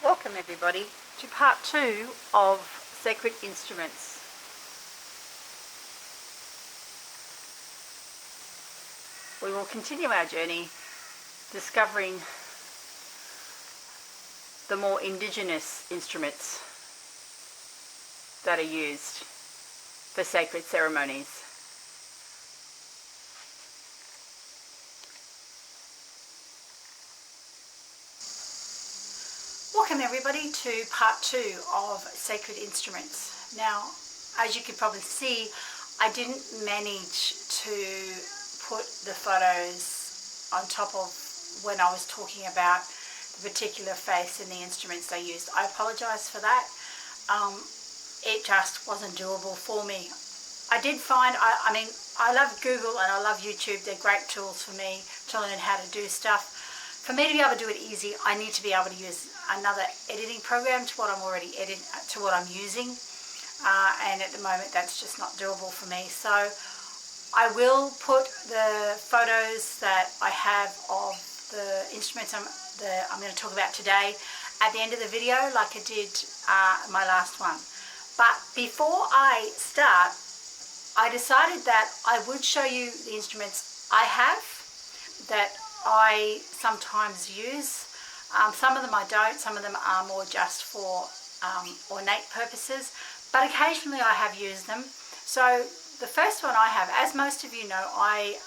Welcome everybody to part 2 of Sacred Instruments. We will continue our journey discovering the more indigenous instruments that are used for sacred ceremonies. Welcome everybody to part 2 of Sacred Instruments. Now, as you can probably see, I didn't manage to put the photos on top of when I was talking about the particular face and the instruments they used. I apologize for that. It just wasn't doable for me. I did find, I love Google and I love YouTube. They're great tools for me to learn how to do stuff. For me to be able to do it easy, I need to be able to use another editing program to what I'm already to what I'm using, and at the moment that's just not doable for me. So I will put the photos that I have of the instruments I'm going to talk about today at the end of the video, like I did my last one. But before I start, I decided that I would show you the instruments I have that I sometimes use. Some of them I don't, some of them are more just for ornate purposes, but occasionally I have used them. So the first one I have, as most of you know, I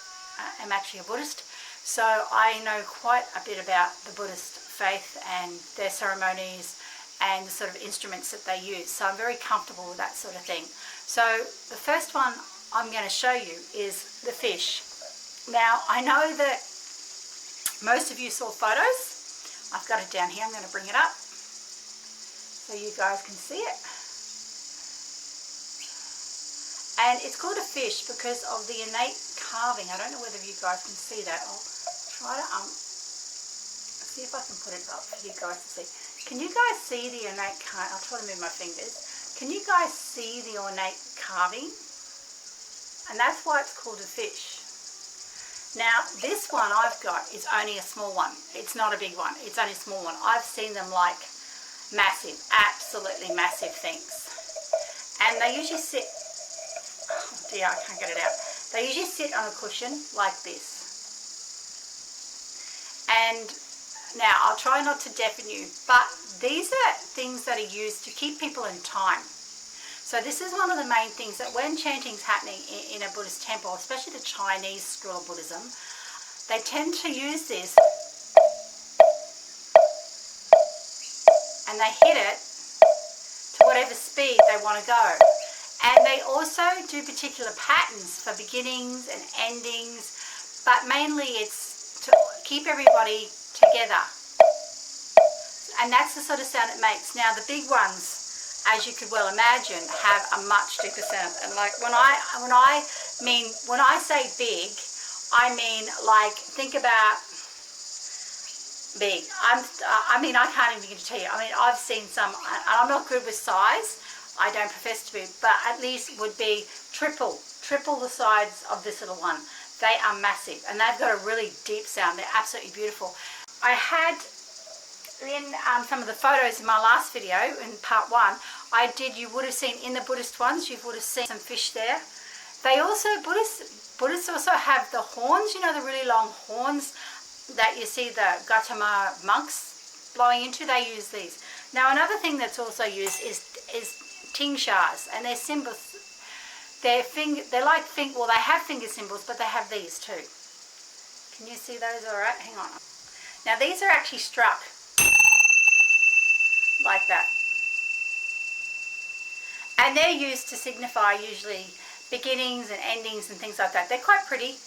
am actually a Buddhist, so I know quite a bit about the Buddhist faith and their ceremonies and the sort of instruments that they use, so I'm very comfortable with that sort of thing. So the first one I'm going to show you is the fish. Now I know that most of you saw photos. I've got it down here, I'm going to bring it up so you guys can see it. And it's called a fish because of the innate carving. I don't know whether you guys can see that. I'll try to see if I can put it up for you guys to see. Can you guys see the innate carving? I'll try to move my fingers. Can you guys see the ornate carving? And that's why it's called a fish. Now this one I've got is only a small one. It's not a big one. It's only a small one. I've seen them like massive, absolutely massive things. And they usually sit, oh dear, I can't get it out. They usually sit on a cushion like this. And now I'll try not to deafen you, but these are things that are used to keep people in time. So this is one of the main things that when chanting is happening in a Buddhist temple, especially the Chinese school of Buddhism, they tend to use this and they hit it to whatever speed they want to go. And they also do particular patterns for beginnings and endings, but mainly it's to keep everybody together. And that's the sort of sound it makes. Now the big ones, as you could well imagine, have a much deeper sound. And like when I say big, I mean like, think about big. I can't even begin to tell you. I mean, I've seen some, and I'm not good with size. I don't profess to be, but at least would be triple the size of this little one. They are massive, and they've got a really deep sound. They're absolutely beautiful. I had in some of the photos in my last video, in part 1, you would have seen in the Buddhist ones, you would have seen some fish there. They also, Buddhists also have the horns, you know, the really long horns that you see the Gautama monks blowing into. They use these. Now another thing that's also used is tingshas, and they're symbols. They have finger symbols, but they have these too. Can you see those all right? Hang on. Now these are actually struck like that, and they're used to signify usually beginnings and endings and things like that. They're quite pretty.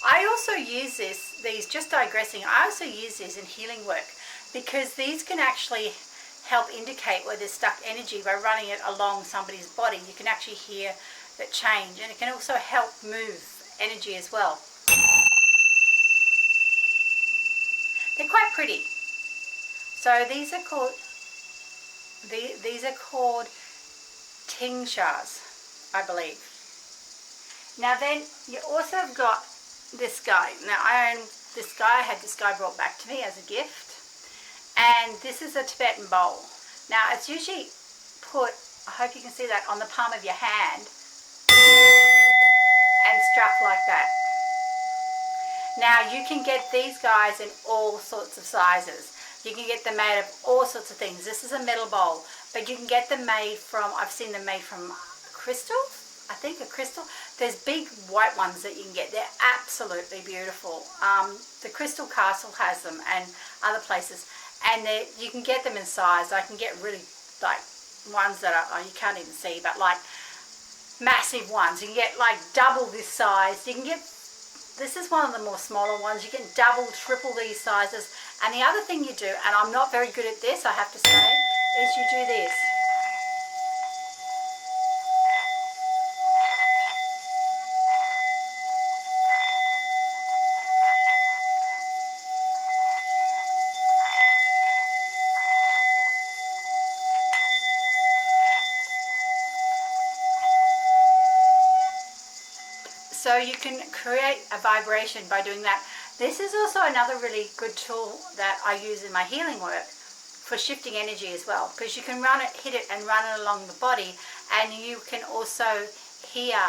I also use these, just digressing, I also use these in healing work because these can actually help indicate where there's stuck energy by running it along somebody's body. You can actually hear that change, and it can also help move energy as well. They're quite pretty. So these are called tingshas, I believe. Now then, you also have got this guy. Now I own this guy, I had this guy brought back to me as a gift. And this is a Tibetan bowl. Now it's usually put, I hope you can see that, on the palm of your hand and struck like that. Now you can get these guys in all sorts of sizes. You can get them made of all sorts of things. This is a metal bowl, but you can get them made from, I've seen them made from crystals. I think a crystal. There's big white ones that you can get. They're absolutely beautiful. The Crystal Castle has them, and other places. And you can get them in size. I can get really like ones that are, you can't even see, but like massive ones. You can get like double this size. You can get, this is one of the more smaller ones. You can double, triple these sizes. And the other thing you do, and I'm not very good at this, I have to say, is you do this. So you can create a vibration by doing that. This is also another really good tool that I use in my healing work for shifting energy as well, because you can run it, hit it and run it along the body, and you can also hear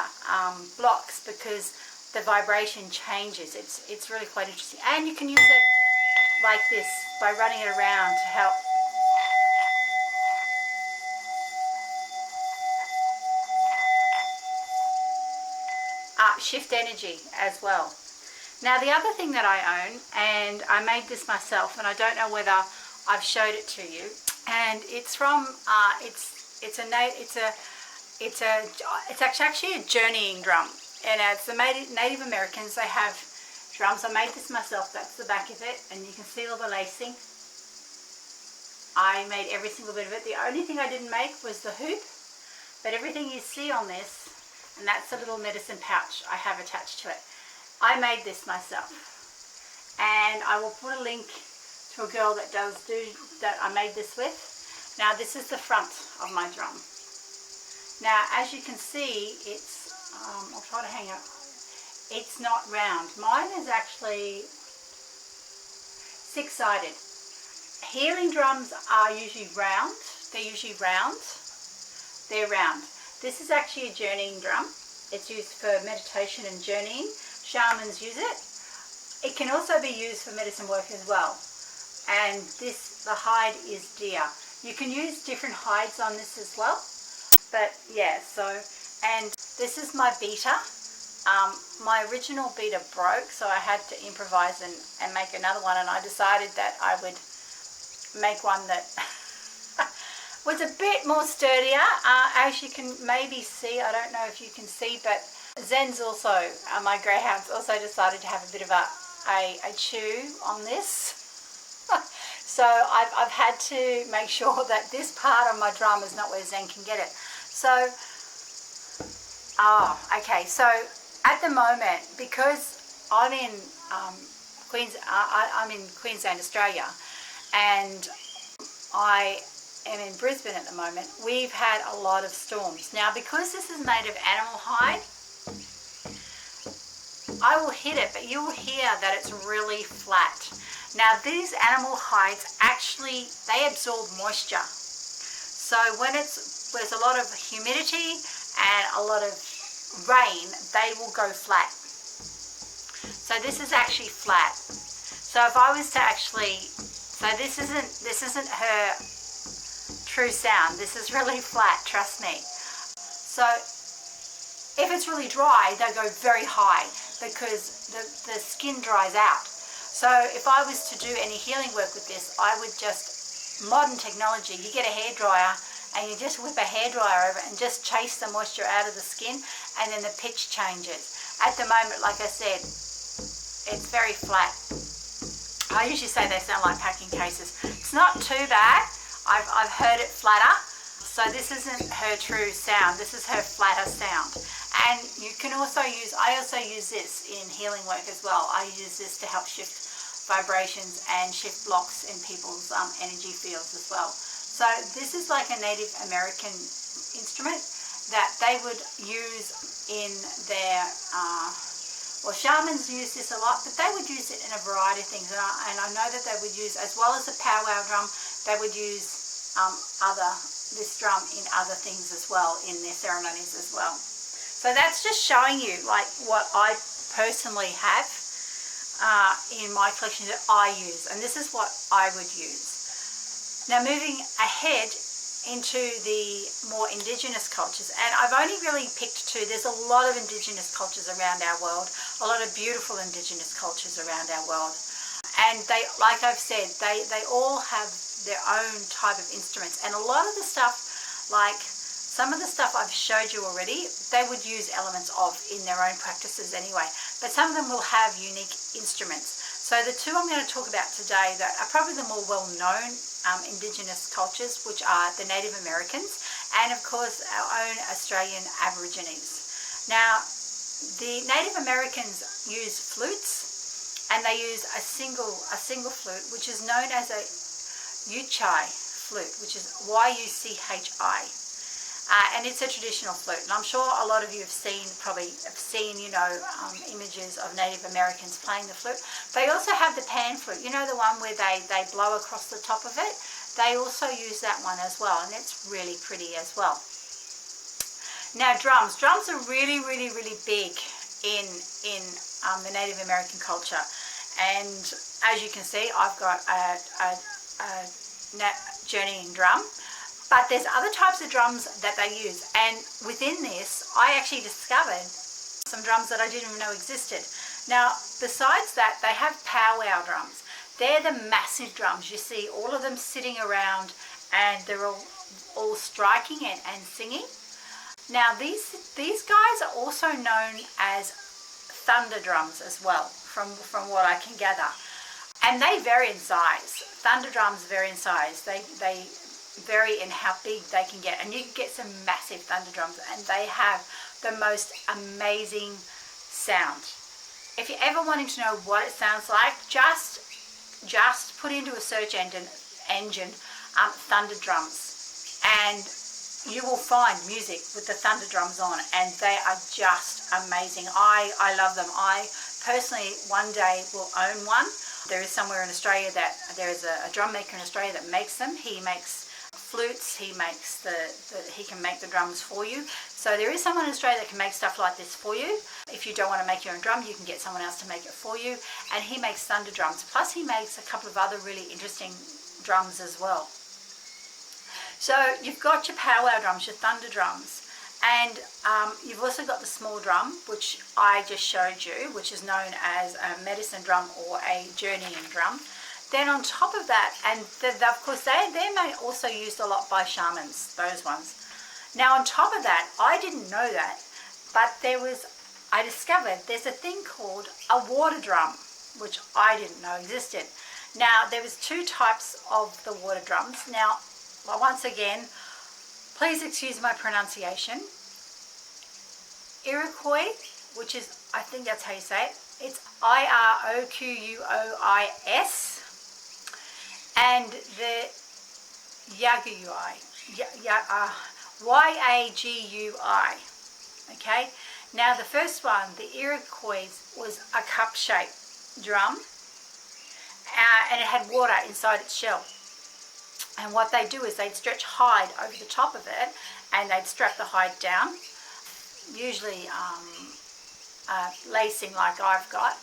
blocks because the vibration changes. It's really quite interesting, and you can use it like this by running it around to help. Shift energy as well. Now the other thing that I own, and I made this myself, and I don't know whether I've showed it to you, and it's from it's actually a journeying drum, and it's the Native Americans. They have drums. I made this myself. That's the back of it, and you can see all the lacing. I made every single bit of it. The only thing I didn't make was the hoop, but everything you see on this, and that's a little medicine pouch I have attached to it. I made this myself, and I will put a link to a girl that I made this with. Now this is the front of my drum. Now as you can see, it's I'll try to hang up. It's not round. Mine is actually six-sided. Healing drums are usually round. They're usually round. They're round. This is actually a journeying drum. It's used for meditation and journeying. Shamans use it. It can also be used for medicine work as well. And the hide is deer. You can use different hides on this as well. But yeah, and this is my beater. My original beater broke, so I had to improvise and make another one, and I decided that I would make one that was a bit more sturdier. As you can maybe see, I don't know if you can see, but Zen's also, my greyhounds also decided to have a bit of a chew on this. So I've had to make sure that this part of my drum is not where Zen can get it. So, okay, so at the moment, because I'm in I'm in Queensland, Australia, and I am in Brisbane at the moment, we've had a lot of storms. Now, because this is made of animal hide, I will hit it, but you'll hear that it's really flat. Now, these animal hides actually, they absorb moisture. So when there's a lot of humidity and a lot of rain, they will go flat. So this is actually flat. So if I was to actually, so this isn't her true sound. This is really flat, trust me. So if it's really dry, they go very high because the skin dries out. So if I was to do any healing work with this, I would just, modern technology, you get a hairdryer and you just whip a hairdryer over it and just chase the moisture out of the skin, and then the pitch changes. At the moment, like I said, it's very flat. I usually say they sound like packing cases. It's not too bad. I've heard it flatter. So this isn't her true sound. This is her flatter sound. And you can also use, I also use this in healing work as well. I use this to help shift vibrations and shift blocks in people's energy fields as well. So this is like a Native American instrument that they would use in their, Well, shamans use this a lot, but they would use it in a variety of things. And I know that they would use, as well as the powwow drum, they would use this drum in other things as well, in their ceremonies as well. So that's just showing you like what I personally have in my collection that I use, and this is what I would use. Now moving ahead into the more indigenous cultures, and I've only really picked two. There's a lot of indigenous cultures around our world, a lot of beautiful indigenous cultures around our world, and they, like I've said, they all have their own type of instruments, and a lot of the stuff, like some of the stuff I've showed you already, they would use elements of in their own practices anyway, but some of them will have unique instruments. So the two I'm going to talk about today that are probably the more well-known indigenous cultures, which are the Native Americans and of course our own Australian Aborigines. Now the Native Americans use flutes, and they use a single flute, which is known as a Yuchai flute, which is Y-U-C-H-I. And it's a traditional flute, and I'm sure a lot of you have seen images of Native Americans playing the flute. They also have the pan flute, you know, the one where they blow across the top of it. They also use that one as well, and it's really pretty as well. Now drums are really big in the Native American culture, and as you can see, I've got a journeying drum. But there's other types of drums that they use, and within this I actually discovered some drums that I didn't even know existed. Now besides that, they have powwow drums. They're the massive drums. You see all of them sitting around, and they're all striking and singing. Now these guys are also known as thunder drums as well, from what I can gather, and they vary in size. Thunder drums vary in size. They vary in how big they can get, and you can get some massive thunder drums, and they have the most amazing sound. If you're ever wanting to know what it sounds like, just put into a search engine thunder drums, and you will find music with the thunder drums on, and they are just amazing. I love them. I personally one day will own one. There is somewhere in Australia that there is a drum maker in Australia that makes them. He makes flutes, he makes he can make the drums for you. So there is someone in Australia that can make stuff like this for you. If you don't want to make your own drum, you can get someone else to make it for you, and he makes thunder drums. Plus he makes a couple of other really interesting drums as well. So you've got your powwow drums, your thunder drums, and you've also got the small drum, which I just showed you, which is known as a medicine drum or a journeying drum. Then on top of that, and of course they're also used a lot by shamans, those ones. Now on top of that, I didn't know that, but I discovered there's a thing called a water drum, which I didn't know existed. Now there was two types of the water drums. Now once again, please excuse my pronunciation. Iroquois, which is, I think that's how you say it. It's Iroquois. And the Yagui, Yagui. Okay, now the first one, the Iroquois, was a cup-shaped drum, and it had water inside its shell. And what they do is they'd stretch hide over the top of it, and they'd strap the hide down, usually lacing like I've got.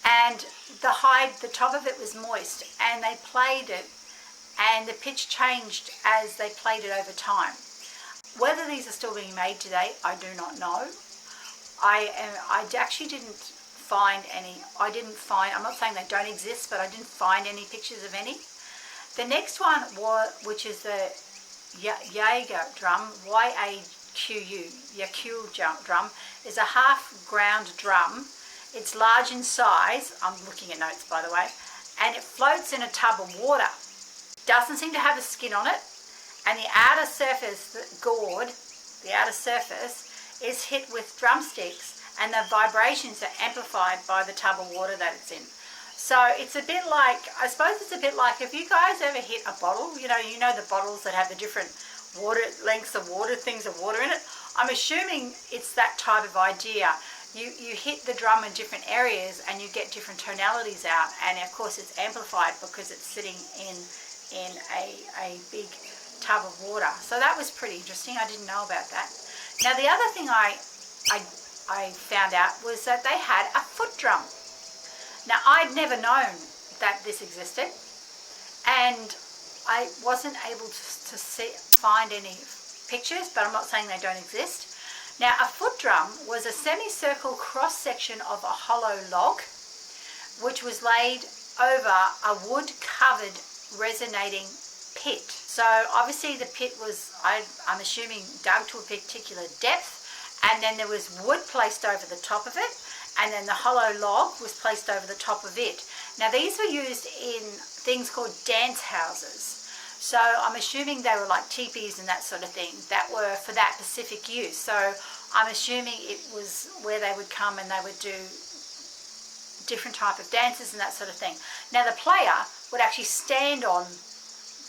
And the hide, the top of it was moist, and they played it, and the pitch changed as they played it over time. Whether these are still being made today, I do not know. I actually didn't find any. I'm not saying they don't exist, but I didn't find any pictures of any. The next one, which is the Yaga drum, Yaku drum, is a half-ground drum. It's large in size, I'm looking at notes by the way, and it floats in a tub of water. Doesn't seem to have a skin on it, and the outer surface, the gourd, the outer surface, is hit with drumsticks, and the vibrations are amplified by the tub of water that it's in. So it's a bit like, I suppose it's a bit like if you guys ever hit a bottle, you know the bottles that have the different water lengths of water, things of water in it. I'm assuming it's that type of idea. you hit the drum in different areas and you get different tonalities out, and of course it's amplified because it's sitting in a big tub of water. So that was pretty interesting. I didn't know about that. Now the other thing I found out was that they had a foot drum. Now I'd never known that this existed, and I wasn't able to find any pictures, but I'm not saying they don't exist. Now a foot drum was a semicircle cross section of a hollow log which was laid over a wood covered resonating pit. So obviously the pit was, I'm assuming, dug to a particular depth, and then there was wood placed over the top of it, and then the hollow log was placed over the top of it. Now these were used in things called dance houses. So I'm assuming they were like teepees and that sort of thing that were for that specific use. So I'm assuming it was where they would come and they would do different type of dances and that sort of thing. Now the player would actually stand on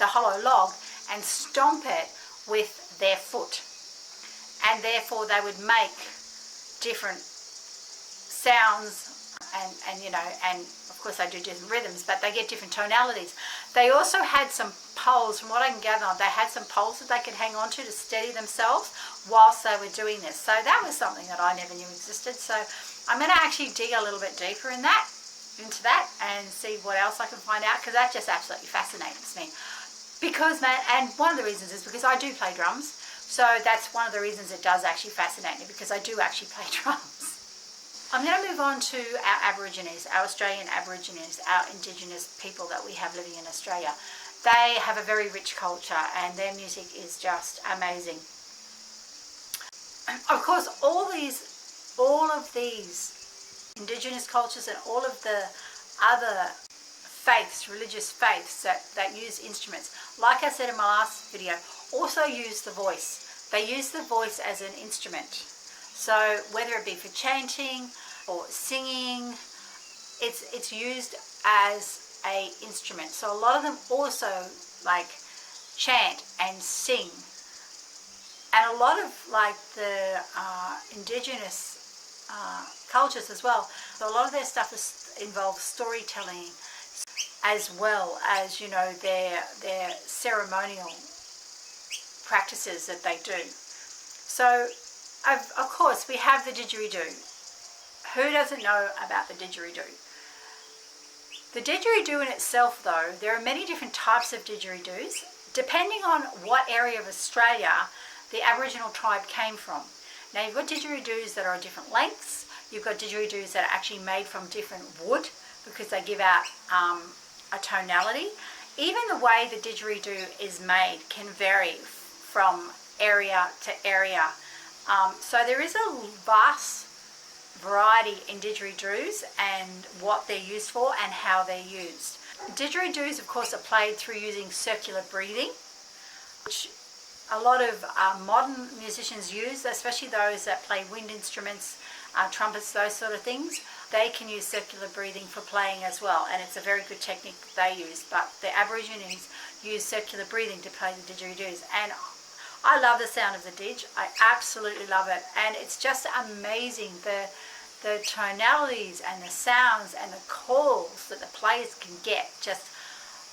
the hollow log and stomp it with their foot, and therefore they would make different sounds and you know, and of course they do different rhythms, but they get different tonalities. They also had some poles, from what I can gather, they had some poles that they could hang on to steady themselves whilst they were doing this. So that was something that I never knew existed. So I'm going to actually dig a little bit deeper into that and see what else I can find out, because that just absolutely fascinates me. Because, man, and one of the reasons is because I do play drums. So that's one of the reasons it does actually fascinate me, because I do actually play drums. I'm going to move on to our Aborigines, our Australian Aborigines, our Indigenous people that we have living in Australia. They have a very rich culture and their music is just amazing. Of course, all of these Indigenous cultures and all of the other faiths, religious faiths that use instruments, like I said in my last video, also use the voice. They use the voice as an instrument. So whether it be for chanting or singing, it's used as a instrument. So a lot of them also like chant and sing. And a lot of like the indigenous cultures as well. So a lot of their stuff involves storytelling, as well as, you know, their ceremonial practices that they do. So of course we have the didgeridoo. Who doesn't know about the didgeridoo? The didgeridoo in itself, though, there are many different types of didgeridoos depending on what area of Australia the Aboriginal tribe came from. Now you've got didgeridoos that are different lengths. You've got didgeridoos that are actually made from different wood because they give out a tonality. Even the way the didgeridoo is made can vary from area to area. So there is a vast variety in didgeridoos and what they're used for and how they're used. Didgeridoos, of course, are played through using circular breathing, which a lot of modern musicians use, especially those that play wind instruments, trumpets, those sort of things. They can use circular breathing for playing as well, and it's a very good technique that they use. But the Aborigines use circular breathing to play the didgeridoos, and I love the sound of the didge. I absolutely love it, and it's just amazing the tonalities and the sounds and the calls that the players can get.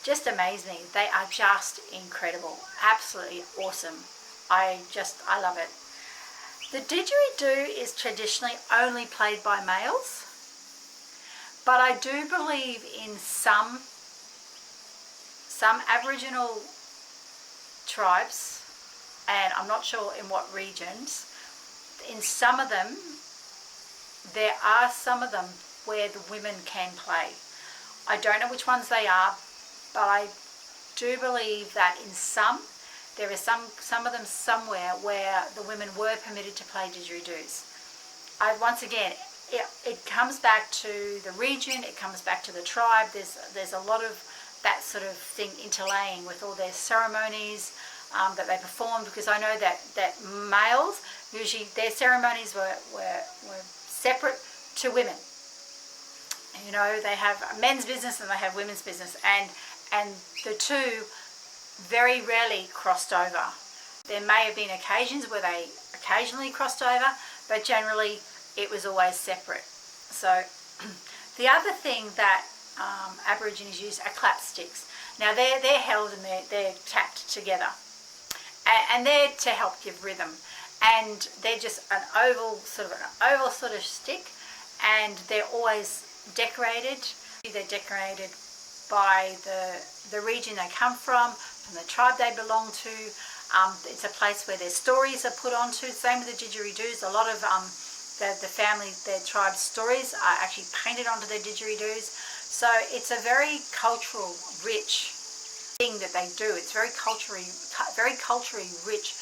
Just amaze me. They are just incredible, absolutely awesome. I love it. The didgeridoo is traditionally only played by males, but I do believe in some Aboriginal tribes, and I'm not sure in what regions, in some of them, there are some of them where the women can play. I don't know which ones they are, but I do believe that in some, there are some of them somewhere where the women were permitted to play didgeridoos. Once again, it comes back to the region, it comes back to the tribe. There's a lot of that sort of thing interlaying with all their ceremonies that they perform, because I know that males, usually their ceremonies were separate to women. You know, they have men's business and they have women's business, and the two very rarely crossed over. There may have been occasions where they occasionally crossed over, but generally it was always separate. So the other thing that Aborigines use are clap sticks. Now they're held and they're tapped together, and they're to help give rhythm. And they're just an oval sort of stick, and they're always decorated. They're decorated by the region they come from the tribe they belong to. It's a place where their stories are put onto. Same with the didgeridoos. A lot of the family, their tribe's stories are actually painted onto their didgeridoos. So it's a very cultural rich thing that they do. It's very culturally rich,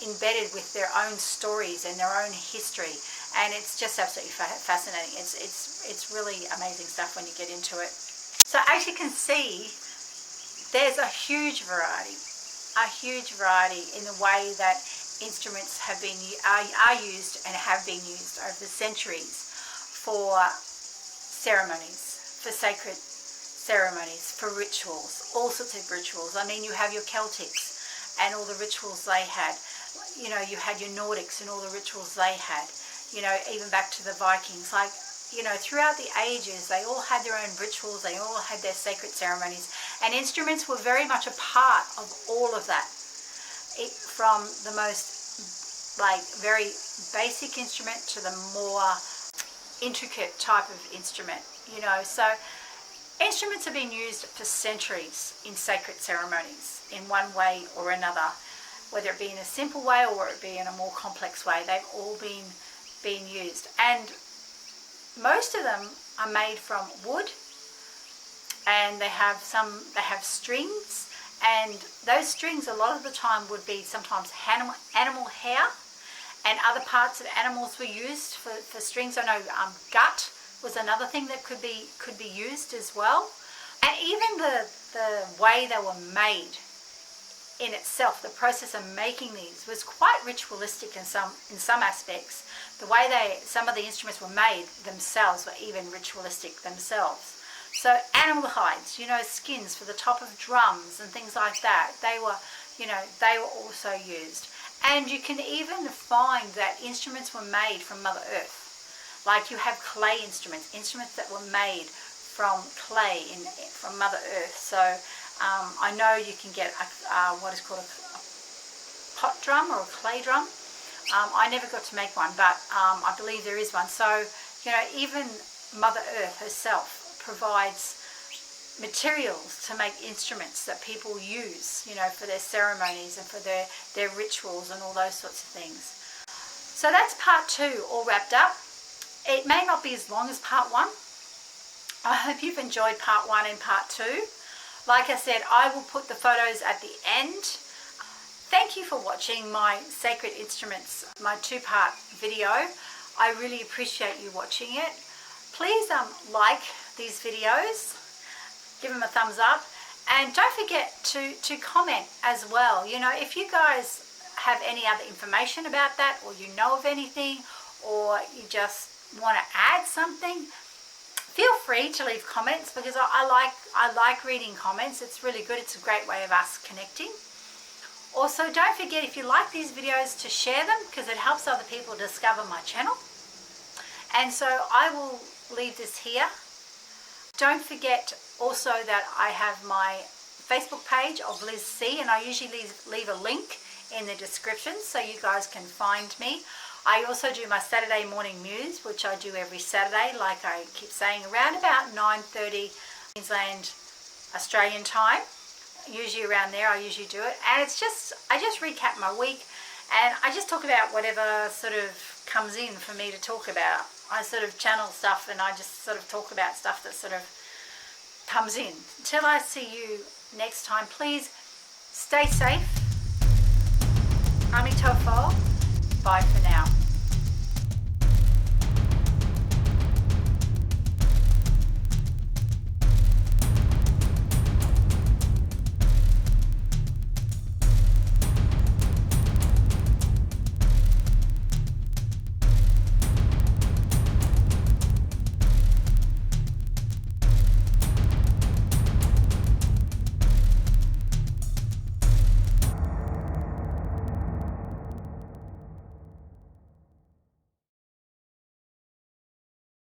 embedded with their own stories and their own history, and it's just absolutely fascinating. It's really amazing stuff when you get into it. So as you can see, there's a huge variety in the way that instruments are used and have been used over the centuries for ceremonies, for sacred ceremonies, for rituals, all sorts of rituals. I mean, you have your Celtics and all the rituals they had. You know, you had your Nordics and all the rituals they had. You know, even back to the Vikings. Like, you know, throughout the ages, they all had their own rituals. They all had their sacred ceremonies. And instruments were very much a part of all of that. From the most, like, very basic instrument to the more intricate type of instrument. You know, so instruments have been used for centuries in sacred ceremonies in one way or another. Whether it be in a simple way or it be in a more complex way, they've all been used. And most of them are made from wood, and they have strings, and those strings a lot of the time would be sometimes animal hair, and other parts of animals were used for strings. I know gut was another thing that could be used as well. And even the way they were made in itself, the process of making these was quite ritualistic in some aspects. The way some of the instruments were made themselves were even ritualistic themselves. So animal hides, you know, skins for the top of drums and things like that, they were also used. And you can even find that instruments were made from Mother Earth. Like you have clay instruments that were made from clay from Mother Earth. So I know you can get what is called a pot drum or a clay drum. I never got to make one, but I believe there is one. So, you know, even Mother Earth herself provides materials to make instruments that people use, you know, for their ceremonies and for their rituals and all those sorts of things. So that's part 2 all wrapped up. It may not be as long as part 1. I hope you've enjoyed part 1 and part 2. Like I said, I will put the photos at the end. Thank you for watching my Sacred Instruments, my 2-part video. I really appreciate you watching it. Please like these videos, give them a thumbs up, and don't forget to comment as well. You know, if you guys have any other information about that, or you know of anything, or you just want to add something, feel free to leave comments, because I like reading comments. It's really good. It's a great way of us connecting. Also, don't forget, if you like these videos, to share them, because it helps other people discover my channel. And so I will leave this here. Don't forget also that I have my Facebook page of Liz C, and I usually leave a link in the description so you guys can find me. I also do my Saturday morning muse, which I do every Saturday, like I keep saying, around about 9:30 Queensland Australian time. Usually around there I usually do it, and I just recap my week, and I just talk about whatever sort of comes in for me to talk about. I sort of channel stuff, and I just sort of talk about stuff that sort of comes in. Until I see you next time, please stay safe. Ami Tofo. Bye for now.